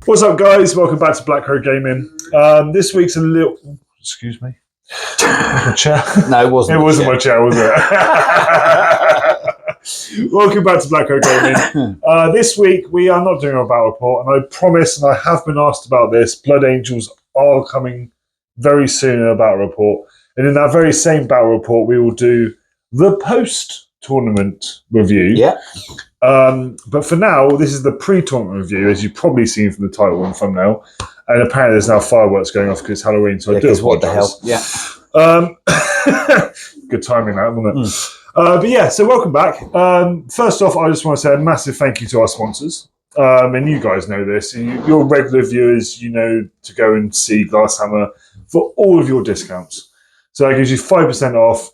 What's up, guys? Welcome back to Black Crow Gaming. This week's a little... Excuse me? My chair? No, it wasn't. It wasn't my chair, was it? Welcome back to Black Crow Gaming. This week, we are not doing a battle report, and I promise, and I have been asked about this, Blood Angels are coming very soon in a battle report. And in that very same battle report, we will do the post-tournament review. Yeah. But for now, this is the pre-tournament review, as you've probably seen from the title and thumbnail. And apparently there's now fireworks going off because it's Halloween, so I do apologize. What the hell? Yeah. Good timing that, wasn't it? But yeah, so welcome back. First off, I just want to say a massive thank you to our sponsors. And you guys know this. Your regular viewers, you know to go and see Glasshammer for all of your discounts. So that gives you 5% off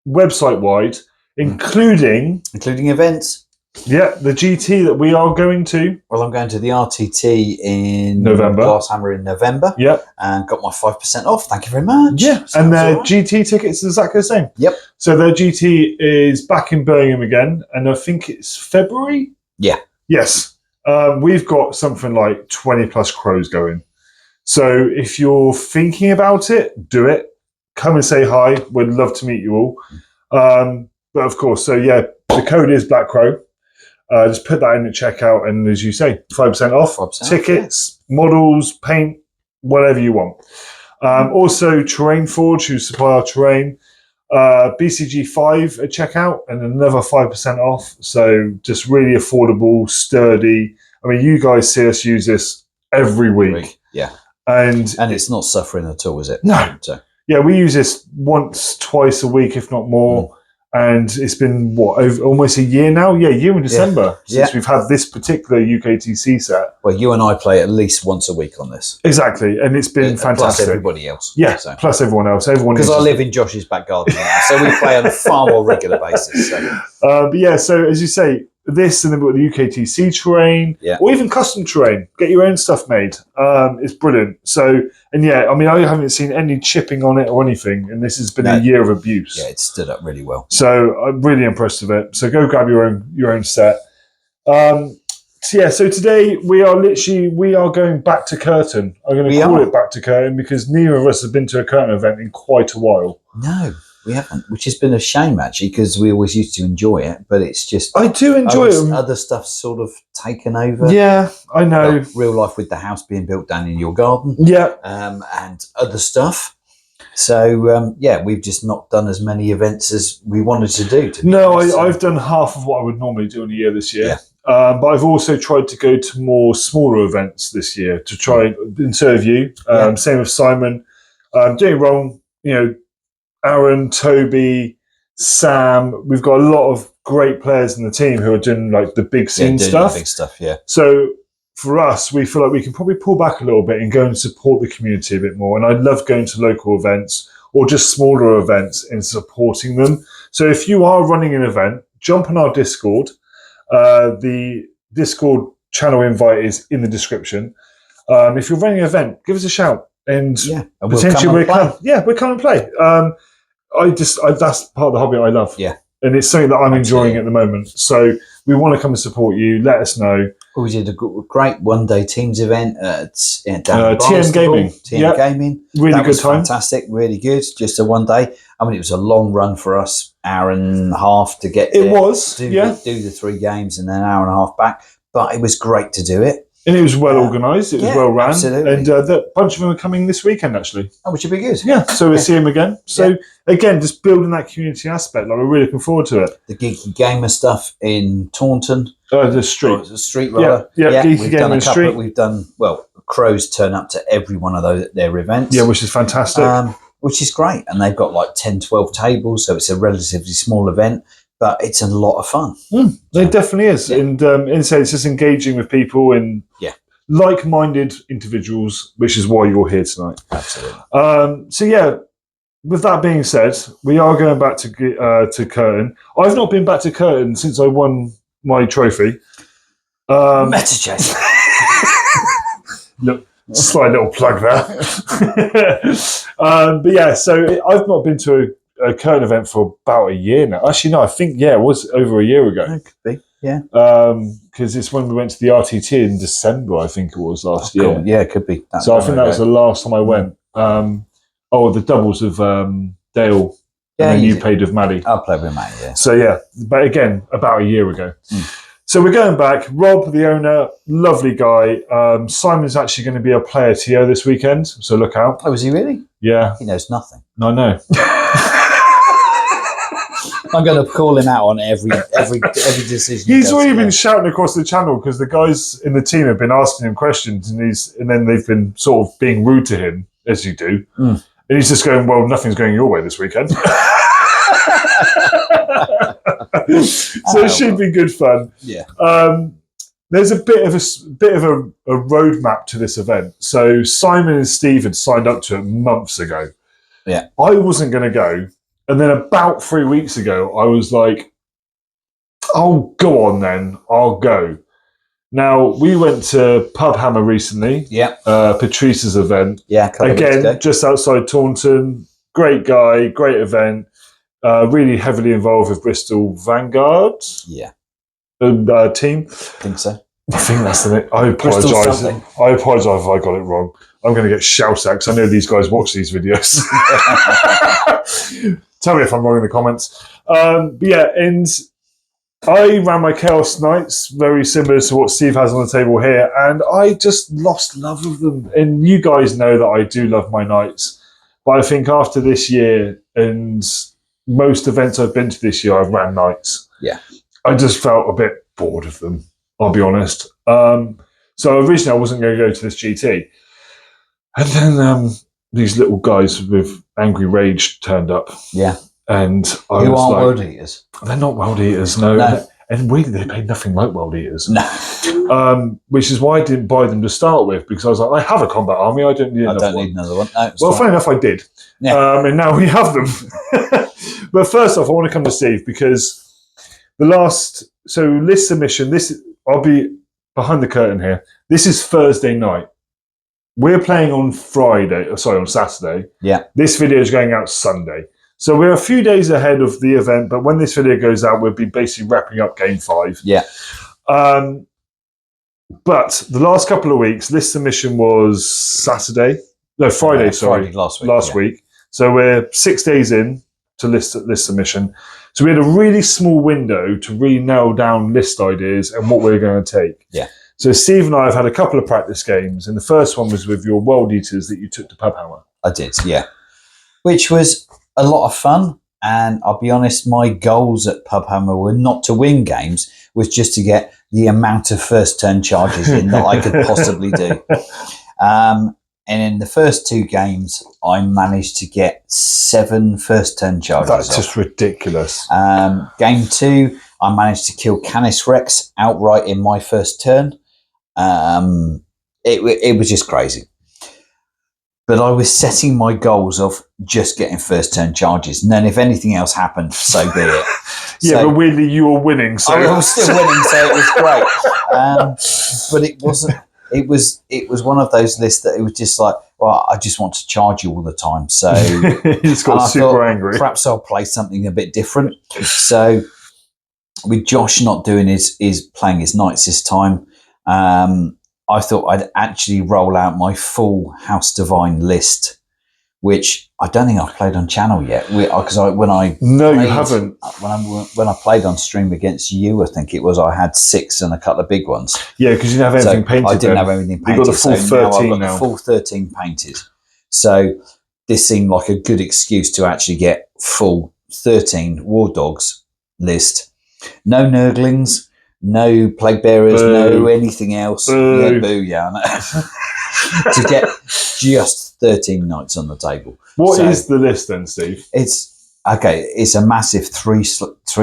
website-wide, including events. Yeah, the GT that we are going to. Well, I'm going to the RTT in November. Glasshammer in November. Yep. And got my 5% off. Thank you very much. Yeah. And their GT tickets is exactly the same. Yep. So their GT is back in Birmingham again, and I think it's February? Yeah. Yes. We've got something like 20 plus crows going. So if you're thinking about it, do it. Come and say hi. We'd love to meet you all. But of course, so yeah, the code is Black Crow. Just put that in the checkout, and as you say, 5% off. 5%, tickets, models, paint, whatever you want. Also, Terrain Forge, who supply our terrain, BCG5 at checkout, and another 5% off. So just really affordable, sturdy. I mean, you guys see us use this every week. Yeah. And it's not suffering at all, is it? No. So. Yeah, we use this once, twice a week, if not more. And it's been, over almost a year now? Yeah, a year in December since we've had this particular UKTC set. Well, you and I play at least once a week on this. Exactly, and it's been fantastic. Plus everybody else. Yeah, so. Plus everyone else. Because I live in Josh's back garden now, so we play on a far more regular basis. So. But yeah, so as you say, this and then we've got the UKTC terrain, or even custom terrain. Get your own stuff made. It's brilliant. So, and yeah, I mean, I haven't seen any chipping on it or anything, and this has been a year of abuse. Yeah, it's stood up really well. So I'm really impressed with it. So go grab your own set. So today we are going back to Curtin. I'm going to call it back to Curtin because neither of us have been to a Curtin event in quite a while. No. We haven't, which has been a shame actually, because we always used to enjoy it. But it's just I do enjoy it. Other stuff's sort of taken over. Yeah, I know. Like real life with the house being built down in your garden. Yeah, and other stuff. So we've just not done as many events as we wanted to do. I've done half of what I would normally do in a year this year. Yeah. But I've also tried to go to more smaller events this year to try and serve you. Same with Simon. Doing wrong, Aaron, Toby, Sam. We've got a lot of great players in the team who are doing like the big scene stuff. The big stuff, yeah. So for us, we feel like we can probably pull back a little bit and go and support the community a bit more. And I love going to local events or just smaller events and supporting them. So if you are running an event, jump on our Discord. The Discord channel invite is in the description. If you're running an event, give us a shout. And potentially we'll come and play. That's part of the hobby I love. Yeah. And it's something that I'm enjoying at the moment. So we want to come and support you. Let us know. We did a great one-day Teams event at TM Gaming. TM Gaming. Really good time. Fantastic. Really good. Just a one day. I mean, it was a long run for us. Hour and a half to get there. It was, do the 3 games and then an hour and a half back. But it was great to do it. And it was well organised. It was well run. Absolutely. And a bunch of them are coming this weekend, actually. Oh, which would be good. Yeah, so we'll see them again. So, again, just building that community aspect. Like, we're really looking forward to it. The Geeky Gamer stuff in Taunton. The street. The street, rather. Yeah, Geeky Gamer in the street. We've done, crows turn up to every one of their events. Yeah, which is fantastic. Which is great. And they've got like 10, 12 tables, so it's a relatively small event. But it's a lot of fun. It definitely is. Yeah. And so it's just engaging with people and like-minded individuals, which is why you're here tonight. Absolutely. With that being said, we are going back to Curtin. I've not been back to Curtin since I won my trophy. Meta chase. Look, slight little plug there. So I've not been to a Curtin event for about a year now. Actually, no, I think, it was over a year ago. It could be. Yeah. Because it's when we went to the RTT in December, I think it was last year. Cool. Yeah, it could be. So I think that was the last time I went. The doubles of Dale. Yeah, and then you played with Maddie. I played with Maddie, yeah. So yeah, but again, about a year ago. So we're going back. Rob, the owner, lovely guy. Simon's actually going to be a player TO this weekend, so look out. Oh, is he really? Yeah. He knows nothing. I know. I'm going to call him out on every decision. He's already been shouting across the channel because the guys in the team have been asking him questions, and then they've been sort of being rude to him, as you do. And he's just going, well, nothing's going your way this weekend. So it should be good fun. Yeah. There's a bit of a roadmap to this event. So Simon and Steve had signed up to it months ago. Yeah. I wasn't going to go. And then about 3 weeks ago, I was like, oh, go on then. I'll go. Now, we went to Pub Hammer recently. Yeah. Patrice's event. Yeah. Again, just outside Taunton. Great guy, great event. Really heavily involved with Bristol Vanguard. Yeah. Team. I think so. I think that's the name. I apologise. I apologise if I got it wrong. I'm going to get shouted at because I know these guys watch these videos. Tell me if I'm wrong in the comments. But yeah, and I ran my Chaos Nights, very similar to what Steve has on the table here, and I just lost love of them. And you guys know that I do love my nights. But I think after this year and most events I've been to this year, I've ran nights. Yeah. I just felt a bit bored of them, I'll be honest. So originally I wasn't going to go to this GT. And then these little guys with Angry Rage turned up. Yeah. And I Who was aren't like, world eaters? They're not world eaters, no. And they pay nothing like world eaters. No. Which is why I didn't buy them to start with, because I was like, I have a combat army, I don't need another one. Need another one. No, well, funny enough, I did. Yeah. And now we have them. But first off, I want to come to Steve because list submission, I'll be behind the curtain here. This is Thursday night. We're playing on on Saturday. Yeah. This video is going out Sunday. So we're a few days ahead of the event, but when this video goes out, we'll be basically wrapping up Game 5. Yeah. But the last couple of weeks, list submission was Friday, last week. So we're 6 days in to list submission. So we had a really small window to really nail down list ideas and what we're going to take. Yeah. So Steve and I have had a couple of practice games, and the first one was with your World Eaters that you took to Pub Hammer. I did, yeah. Which was a lot of fun, and I'll be honest, my goals at Pub Hammer were not to win games, was just to get the amount of first turn charges in that I could possibly do. And in the first 2 games, I managed to get 7 first turn charges. That's just ridiculous. Game 2, I managed to kill Canis Rex outright in my first turn. It was just crazy. But I was setting my goals of just getting first turn charges. And then if anything else happened, so be it. Yeah, but weirdly you were winning. So I was still winning, so it was great. But it wasn't. It was one of those lists that it was just like, well, I just want to charge you all the time. So he's got super angry. Perhaps I'll play something a bit different. So with Josh not doing his playing his knights this time, I thought I'd actually roll out my full House Divine list, which I don't think I've played on channel yet. Because you haven't. When I played on stream against you, I think it was, I had 6 and a couple of big ones. Yeah, because you didn't have anything painted. I didn't have anything painted. You got the full 13 now. The full 13 painted. So this seemed like a good excuse to actually get full 13 War Dogs list. No Nurglings. No Plague Bearers, no anything else. Boo. Yeah, boo, yeah. To get just 13 knights on the table. What is the list then, Steve? It's a massive 3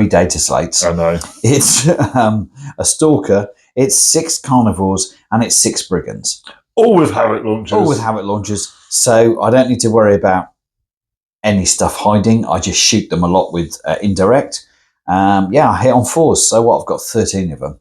data slates. I know. It's a Stalker, it's 6 Carnivores, and it's 6 Brigands. All with Havoc launchers. So I don't need to worry about any stuff hiding. I just shoot them a lot with indirect. I hit on 4s. So what? I've got 13 of them.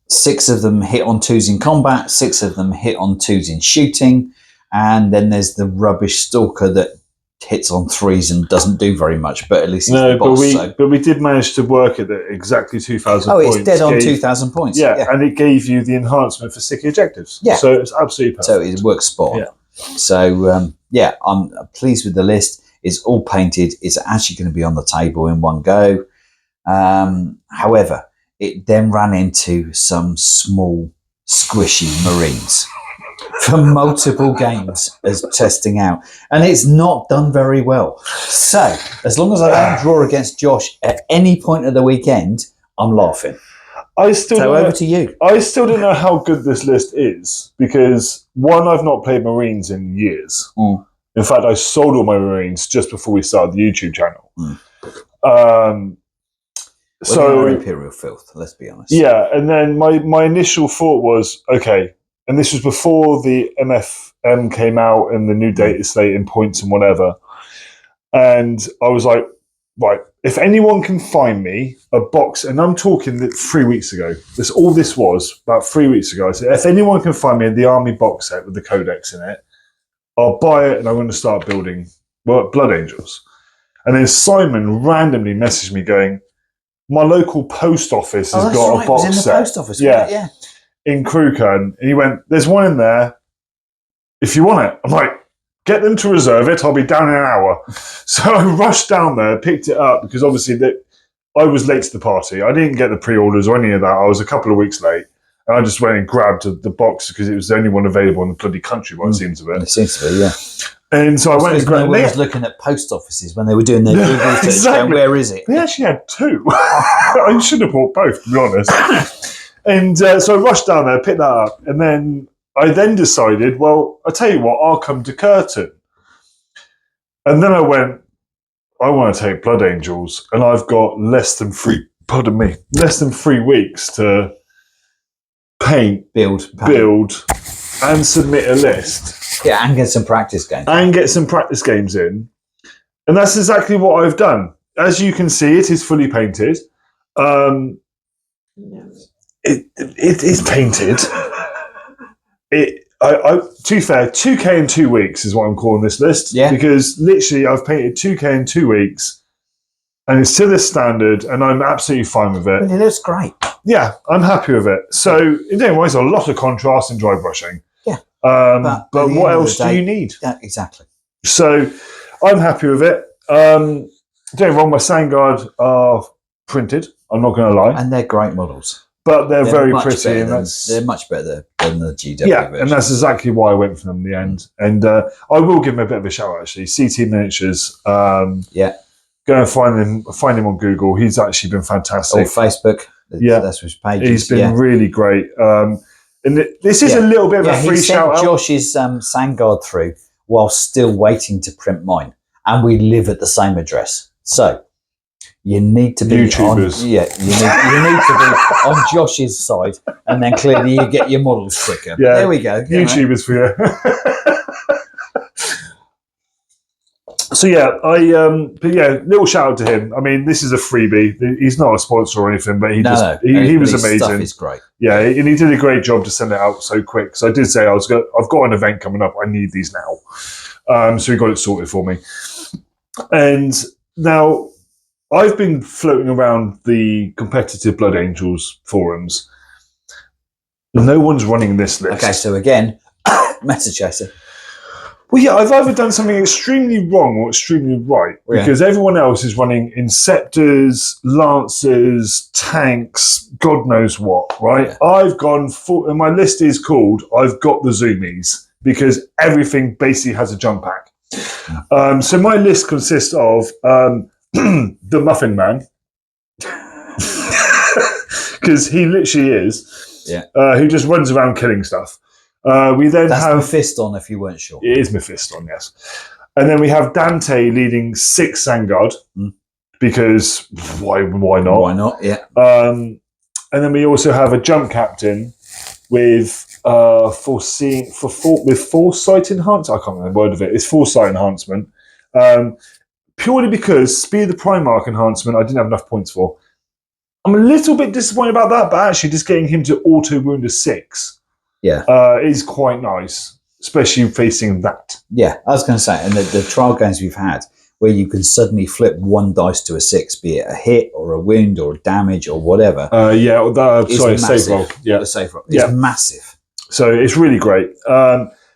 6 of them hit on 2s in combat. 6 of them hit on 2s in shooting. And then there's the rubbish Stalker that hits on 3s and doesn't do very much, but at least he's No, the boss. but we did manage to work it at exactly 2,000 Oh, points. it's dead on 2,000 points. Yeah, and it gave you the enhancement for sticky objectives. Yeah. So it's absolutely perfect. So it works spot on. Yeah. So, I'm pleased with the list. It's all painted. It's actually going to be on the table in one go. However, it then ran into some small, squishy Marines for multiple games as testing out. And it's not done very well. So, as long as I don't draw against Josh at any point of the weekend, I'm laughing. Over to you. I still don't know how good this list is because, one, I've not played Marines in years. Mm. In fact, I sold all my Marines just before we started the YouTube channel. So Imperial filth, let's be honest. Yeah, and then my initial thought was, okay, and this was before the MFM came out and the new data slate and points and whatever. And I was like, right, if anyone can find me a box, and I'm talking that 3 weeks ago, all this was about 3 weeks ago. I said, if anyone can find me the Army box set with the Codex in it, I'll buy it and I'm going to start building Blood Angels. And then Simon randomly messaged me going, my local post office has got a box it was in the set. post office, yeah. In Kruger. And he went, there's one in there if you want it. I'm like, get them to reserve it. I'll be down in an hour. So I rushed down there, picked it up because obviously I was late to the party. I didn't get the pre-orders or any of that. I was a couple of weeks late. And I just went and grabbed the box because it was the only one available in the bloody country by the seems of it. It seems to be, yeah. And so I went and grabbed it. No one was looking at post offices when they were doing their Google search. Exactly. Where is it? They actually had two. I should have bought both, to be honest. And so I rushed down there, picked that up, and then I decided, well, I'll tell you what, I'll come to Curtin. And then I went, I want to take Blood Angels, and I've got less than 3 weeks to paint, build, and submit a list. Yeah, and get some practice games. In. And that's exactly what I've done. As you can see, it is fully painted. It is painted. To be fair, 2K in 2 weeks is what I'm calling this list. Yeah. Because literally I've painted 2K in 2 weeks and it's to this standard and I'm absolutely fine with it. But it looks great. Yeah, I'm happy with it. So, in any ways, a lot of contrast and dry brushing. Yeah. But what else do you need? Yeah, exactly. So, I'm happy with it. Don't get me wrong, my Sandguard are printed. I'm not going to lie. And they're great models. But they're very pretty. They're much better than the GW version. And that's exactly why I went for them in the end. And I will give him a bit of a shout out, actually. CT Miniatures. Go and find him on Google. He's actually been fantastic. Or Facebook. Yeah. That's his pages. He's been really great. And this is a little bit of a free shout out. Josh's Sandguard through while still waiting to print mine. And we live at the same address. So you need to be YouTubers. you need to be on Josh's side, and then clearly you get your models quicker. Yeah, there we go. YouTubers for you. So little shout out to him. I mean, this is a freebie. He's not a sponsor or anything, but he was amazing. Stuff is great. Yeah, and he did a great job to send it out so quick. So I did say I've got an event coming up. I need these now. So he got it sorted for me. And now I've been floating around the competitive Blood Angels forums. No one's running this list. Okay, so again, Meta Chaser. Well, yeah, I've either done something extremely wrong or extremely right because everyone else is running Inceptors, Lancers, tanks, God knows what, right? Yeah. I've gone full, and my list is called I've got the Zoomies because everything basically has a jump pack. So my list consists of the Muffin Man because he literally is, who just runs around killing stuff. We then have Mephiston, if you weren't sure. It is Mephiston, yes. And then we have Dante leading 6 Sandguard because why not? Why not? Yeah. And then we also have a jump captain with foresight enhancement. I can't remember the word of it. It's foresight enhancement. Purely because speed of the Primarch enhancement, I didn't have enough points for. I'm a little bit disappointed about that, but actually just getting him to auto wound a 6. Yeah, is quite nice. especially facing that. Yeah, I was going to say, and the trial games we've had where you can suddenly flip one dice to a 6, be it a hit or a wound or damage or whatever. Save roll. Yeah, the save roll. It's massive. So it's really great.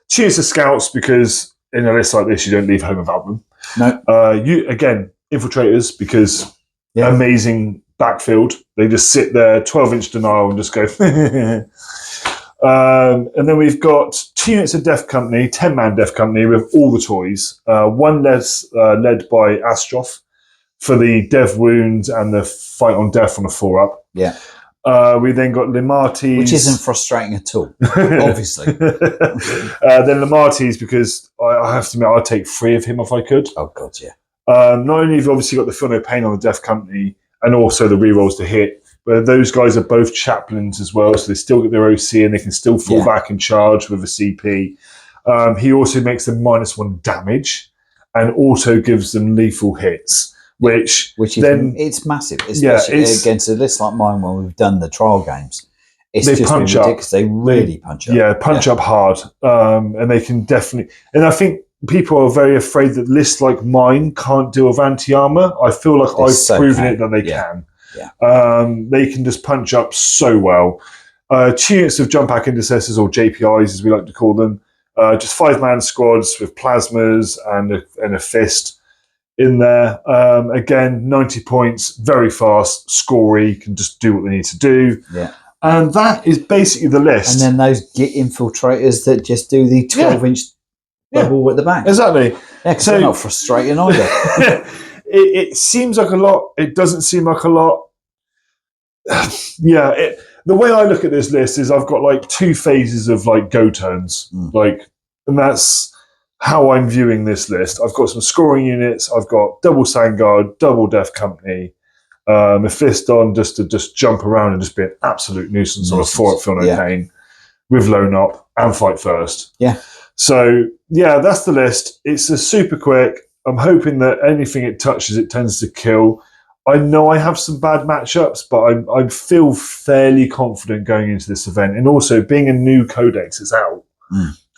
Cheers to scouts, because in a list like this, you don't leave home without them. No. You again, infiltrators, because amazing backfield. They just sit there, 12-inch denial, and just go. And then we've got 2 units of Death Company, 10-man Death Company with all the toys. One led by Astroth for the Dev Wounds and the Fight on Death on the 4-up. Yeah. We then got Limartes. Which isn't frustrating at all, obviously. Then Limartes, because I have to admit, I'd take 3 of him if I could. Oh, God, yeah. Not only have you obviously got the Feel No Pain on the Death Company and also the rerolls to hit, but those guys are both chaplains as well, so they still get their OC and they can still fall back and charge with a CP. He also makes them -1 damage and also gives them lethal hits, which is then it's massive, especially against a list like mine when we've done the trial games. It's just been ridiculous. They really punch up. Yeah, punch up hard, and they can definitely. And I think people are very afraid that lists like mine can't deal with anti-armor. I feel like I've proven it that they can. Yeah. They can just punch up so well. 2 units of jump pack intercessors, or JPIs as we like to call them. Just 5-man squads with plasmas and a fist in there. Again, 90 points, very fast, scorey, can just do what they need to do. Yeah. And that is basically the list. And then those git infiltrators that just do the 12-inch bubble at the back. Exactly. Yeah, because they're not frustrating either. It seems like a lot. It doesn't seem like a lot. The way I look at this list is I've got like 2 phases of like go turns, and that's how I'm viewing this list. I've got some scoring units. I've got double Sandguard, double Death Company, a fist on just to jump around and just be an absolute nuisance on a 4-up Feel No Pain with low nop and fight first. Yeah. So that's the list. It's a super quick. I'm hoping that anything it touches, it tends to kill. I know I have some bad matchups, but I feel fairly confident going into this event. And also, being a new codex is out,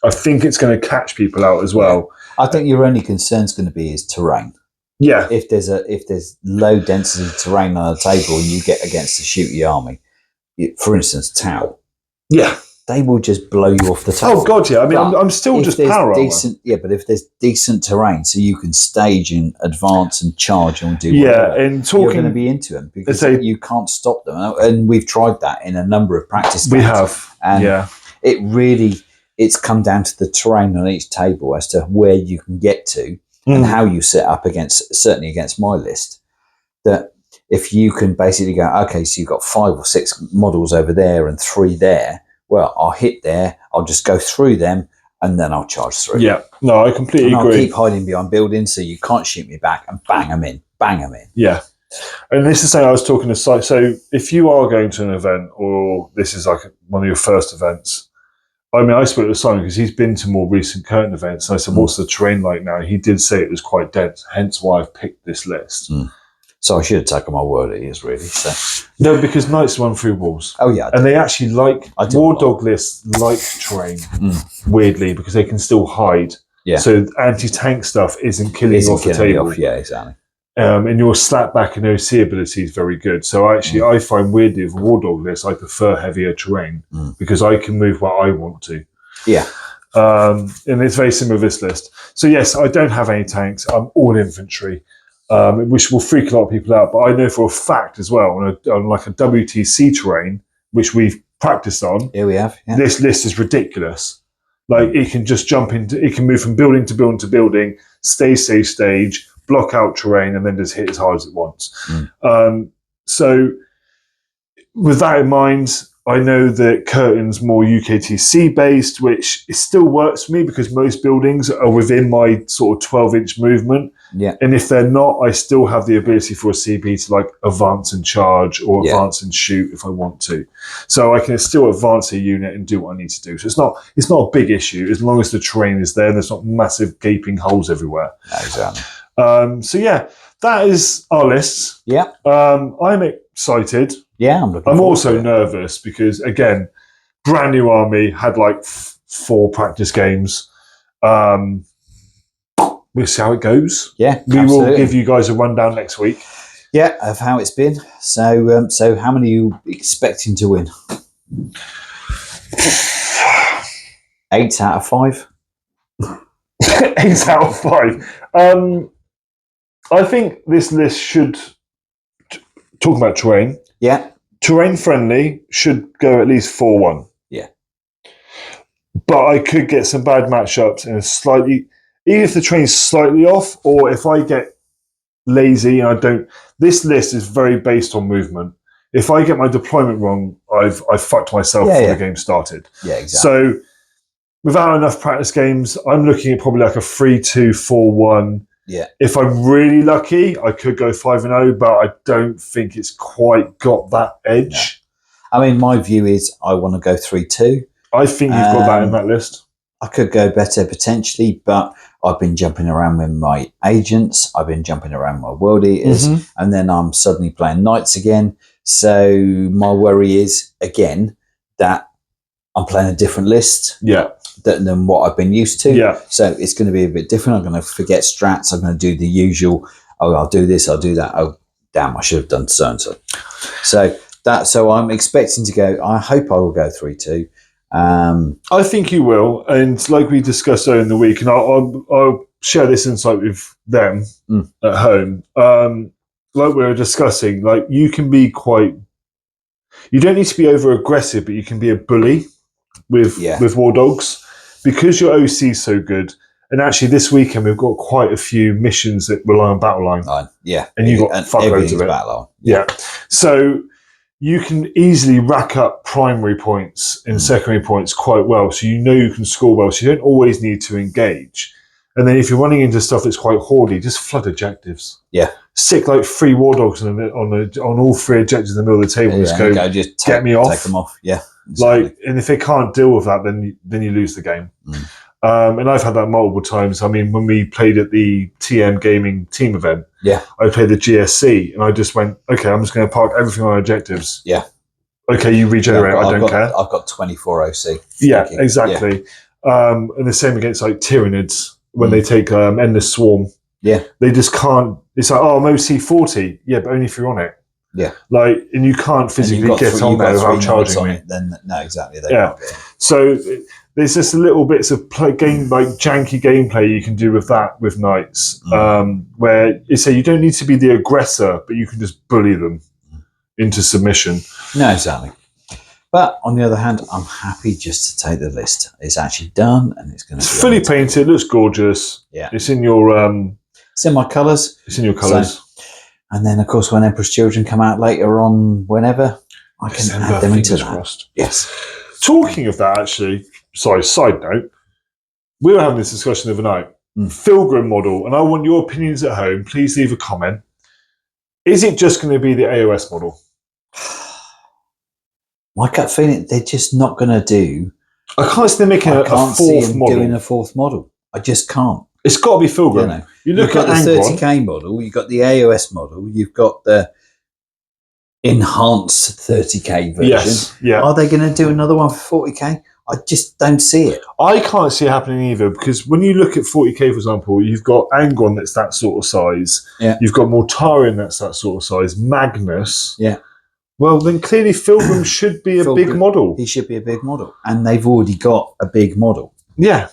I think it's going to catch people out as well. I think your only concern is going to be is terrain. Yeah. If there's low density terrain on a table and you get against the shooty army, for instance, Tau. Yeah. They will just blow you off the table. Oh God, yeah. I mean, I'm still just power armor. Yeah, but if there's decent terrain, so you can stage and advance and charge and do whatever, and you're going to be into them because you can't stop them. And we've tried that in a number of practice games. We have, and it's come down to the terrain on each table as to where you can get to and how you set up certainly against my list. That if you can basically go, okay, so you've got 5 or 6 models over there and 3 there. Well, I'll hit there, I'll just go through them, and then I'll charge through. Yeah, no, I completely agree. I'll keep hiding behind buildings so you can't shoot me back, and bang them in. Yeah. And this is something I was talking to Si. So if you are going to an event, or this is like one of your first events, I mean, I spoke to Simon because he's been to more recent current events. And I said, what's the terrain like now? He did say it was quite dense, hence why I've picked this list. So I should have taken my word it is, really. So. No, because knights run through walls. Oh, yeah. And they actually war dog lists like terrain, weirdly, because they can still hide. Yeah. So anti-tank stuff isn't killing you off the table. Yeah, exactly. And your slapback and OC ability is very good. So I find weirdly with war dog lists, I prefer heavier terrain because I can move where I want to. Yeah. And it's very similar with this list. So yes, I don't have any tanks. I'm all infantry. Which will freak a lot of people out, but I know for a fact as well on like a WTC terrain, which we've practiced on. Here we have. Yeah. This list is ridiculous. Like it can just it can move from building to building to building, stage, block out terrain, and then just hit as hard as it wants. So with that in mind, I know that Curtin's more UKTC based, which still works for me because most buildings are within my sort of 12-inch movement. Yeah. And if they're not, I still have the ability for a CP to like advance and charge or advance and shoot if I want to. So I can still advance a unit and do what I need to do. So it's not a big issue as long as the terrain is there and there's not massive gaping holes everywhere. Exactly. So yeah, that is our list. Yeah. I'm excited. Yeah, I'm also nervous because, again, brand new army, had like 4 practice games. We'll see how it goes. Yeah, we absolutely. will give you guys a rundown next week. Yeah, of how it's been. So, so how many are you expecting to win? 8 out of 5. 8 out of 5. I think this list should talk about terrain. Yeah, Terrain friendly should go at least 4-1. Yeah. But I could get some bad matchups and even if the terrain's slightly off, or if I get lazy and I don't. This list is very based on movement. If I get my deployment wrong, I've fucked myself before the game started. Yeah, exactly. So without enough practice games, I'm looking at probably like a 3-2, 4-1. Yeah. If I'm really lucky, I could go 5-0, but I don't think it's quite got that edge. No. I mean, my view is I want to go 3-2. I think you've got that in that list. I could go better potentially, but I've been jumping around with my agents. I've been jumping around my world eaters, and then I'm suddenly playing knights again. So my worry is, again, that I'm playing a different list than what I've been used to. Yeah. So it's going to be a bit different. I'm going to forget strats. I'm going to do the usual, I'll do this, I'll do that. Oh, damn, I should have done so-and-so. So I'm expecting to go, I hope I will go 3-2. I think you will, and like we discussed earlier in the week, and I'll share this insight with them at home. Like we were discussing, like you can be you don't need to be over aggressive, but you can be a bully with war dogs because your OC is so good. And actually, this weekend we've got quite a few missions that rely on battle line. And you've got fuckloads of it. Battle line. Yeah, so you can easily rack up primary points and secondary points quite well. So you can score well. So you don't always need to engage. And then if you're running into stuff that's quite hoardy, just flood objectives. Yeah. Stick like 3 war dogs on all 3 objectives in the middle of the table. Just get me off. Take them off. Yeah. Exactly. And if they can't deal with that, then you lose the game. And I've had that multiple times. I mean, when we played at the TM Gaming team event, I played the GSC, and I just went, okay, I'm just going to park everything on objectives. Yeah. Okay, you regenerate. I don't care. I've got 24 OC. Yeah, exactly. Yeah. And the same against like Tyranids when they take Endless Swarm. Yeah. They just can't. It's like, I'm OC 40. Yeah, but only if you're on it. Yeah. and you can't physically get on there without charging me. Then no, exactly. So there's just little bits of janky gameplay you can do with that with knights, where you say you don't need to be the aggressor, but you can just bully them into submission. No, exactly. But on the other hand, I'm happy just to take the list. It's actually done, and it's going to. It's fully painted. Looks gorgeous. Yeah. It's in your. It's in my colours. It's in your colours. So, and then, of course, when Emperor's Children come out later on, whenever, I can add them into that. Crossed. Yes. Talking of that, actually, sorry, side note, we were having this discussion the other night. Pilgrim model, and I want your opinions at home. Please leave a comment. Is it just going to be the AOS model? My gut feeling, they're just not going to do. I can't see them making a fourth model. Doing a fourth model. I just can't. It's got to be Pilgrim. You look at the 30k model, you've got the AOS model, you've got the enhanced 30k version. Yes, yeah. Are they going to do another one for 40k? I just don't see it. I can't see it happening either, because when you look at 40k, for example, you've got Angron that's that sort of size. Yeah. You've got Mortarion that's that sort of size. Magnus. Yeah. Well, then clearly Pilgrim should be a big model. He should be a big model. And they've already got a big model. Yeah.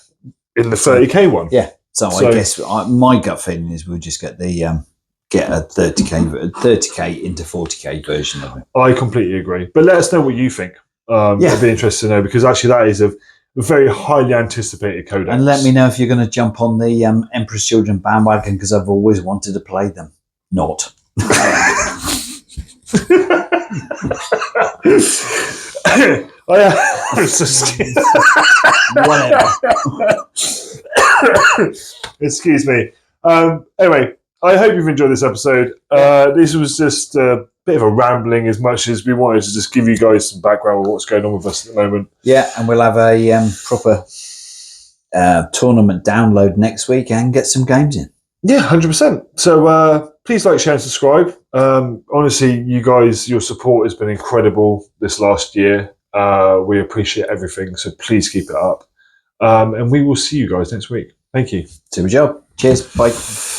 In the 30k one. Yeah. So I guess my gut feeling is we'll just get the get a 30k into 40k version of it. I completely agree. But let us know what you think. I'd be interested to know, because actually that is a very highly anticipated codex. And let me know if you're going to jump on the Emperor's Children bandwagon, because I've always wanted to play them. Not. Whatever. Excuse me. Anyway, I hope you've enjoyed this episode. This was just a bit of a rambling, as much as we wanted to just give you guys some background on what's going on with us at the moment. Yeah, and we'll have a proper tournament download next week and get some games in. Yeah, 100%. So please like, share, and subscribe. Honestly, you guys, your support has been incredible this last year. We appreciate everything, so please keep it up. And we will see you guys next week. Thank you. Super job. Cheers. Bye.